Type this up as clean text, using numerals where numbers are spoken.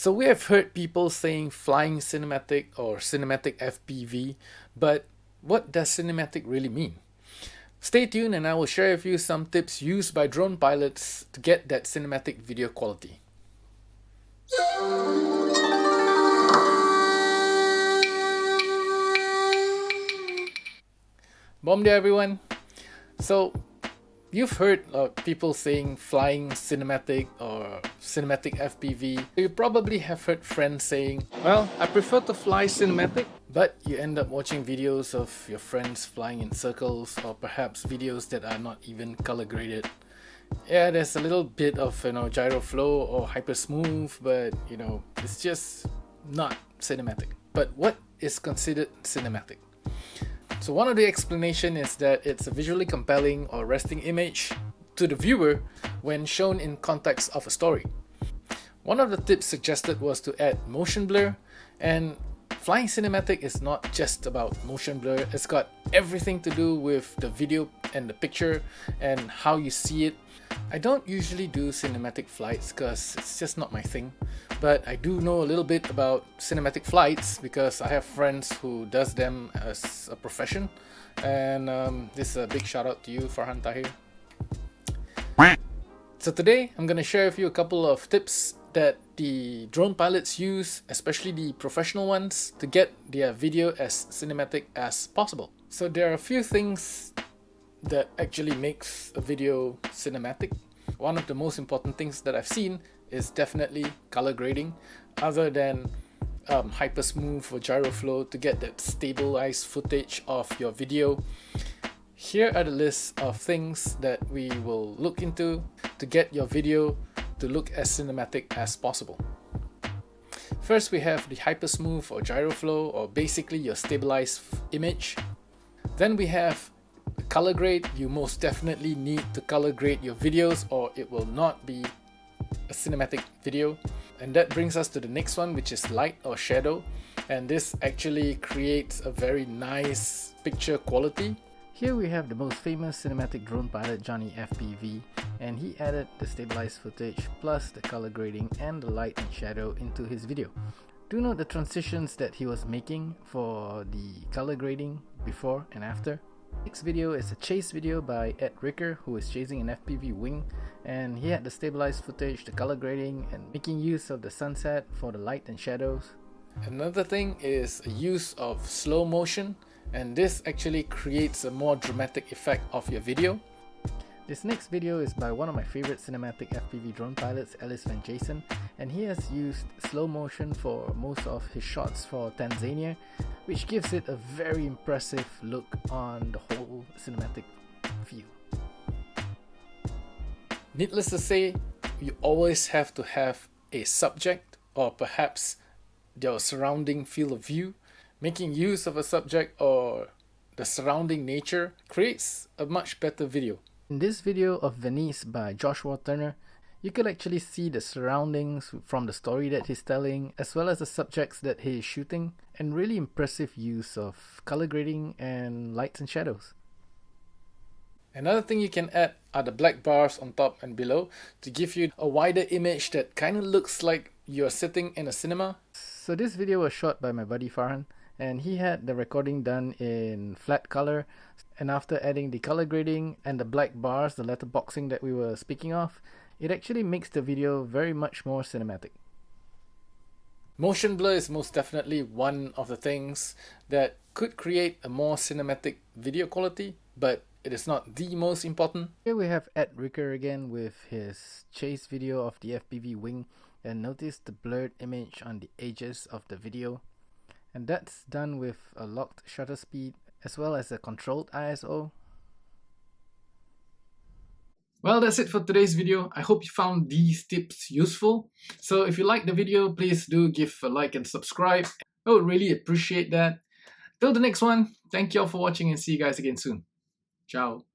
So we have heard people saying flying cinematic or cinematic FPV, but what does cinematic really mean? Stay tuned and I will share with you some tips used by drone pilots to get that cinematic video quality. Bom dia everyone! So you've heard people saying flying cinematic or cinematic FPV. You probably have heard friends saying, well, I prefer to fly cinematic, but you end up watching videos of your friends flying in circles or perhaps videos that are not even color graded. Yeah, there's a little bit of gyro flow or hyper smooth, but it's just not cinematic. But what is considered cinematic? So one of the explanation is that it's a visually compelling or arresting image to the viewer when shown in context of a story. One of the tips suggested was to add motion blur, and flying cinematic is not just about motion blur, it's got everything to do with the video and the picture and how you see it. I don't usually do cinematic flights because it's just not my thing, but I do know a little bit about cinematic flights because I have friends who does them as a profession, and this is a big shout out to you, Farhan Tahir. So today I'm going to share with you a couple of tips that the drone pilots use, especially the professional ones, to get their video as cinematic as possible. So there are a few things that actually makes a video cinematic. One of the most important things that I've seen is definitely color grading, other than hyper smooth or gyro flow to get that stabilized footage of your video. Here are the list of things that we will look into to get your video to look as cinematic as possible. First, we have the hyper smooth or gyro flow, or basically your stabilized image. Then we have color grade. You most definitely need to color grade your videos or it will not be a cinematic video. And that brings us to the next one, which is light or shadow, and this actually creates a very nice picture quality. Here we have the most famous cinematic drone pilot, Johnny FPV, and he added the stabilized footage plus the color grading and the light and shadow into his video. Do note the transitions that he was making for the color grading before and after. Next video is a chase video by Ed Ricker, who is chasing an FPV wing, and he had the stabilized footage, the color grading, and making use of the sunset for the light and shadows. Another thing is a use of slow motion, and this actually creates a more dramatic effect of your video. This next video is by one of my favorite cinematic FPV drone pilots, Ellis Van Jason, and he has used slow motion for most of his shots for Tanzania, which gives it a very impressive look on the whole cinematic view. Needless to say, you always have to have a subject or perhaps your surrounding field of view. Making use of a subject or the surrounding nature creates a much better video. In this video of Venice by Joshua Turner, you could actually see the surroundings from the story that he's telling, as well as the subjects that he is shooting, and really impressive use of color grading and lights and shadows. Another thing you can add are the black bars on top and below to give you a wider image that kind of looks like you're sitting in a cinema. So this video was shot by my buddy Farhan, and he had the recording done in flat color, and after adding the color grading and the black bars, the letterboxing that we were speaking of, it actually makes the video very much more cinematic. Motion blur is most definitely one of the things that could create a more cinematic video quality, but it is not the most important. Here we have Ed Ricker again with his chase video of the FPV wing, and notice the blurred image on the edges of the video. And that's done with a locked shutter speed as well as a controlled ISO. Well, that's it for today's video. I hope you found these tips useful. So if you like the video, please do give a like and subscribe. I would really appreciate that. Till the next one, thank you all for watching and see you guys again soon. Ciao.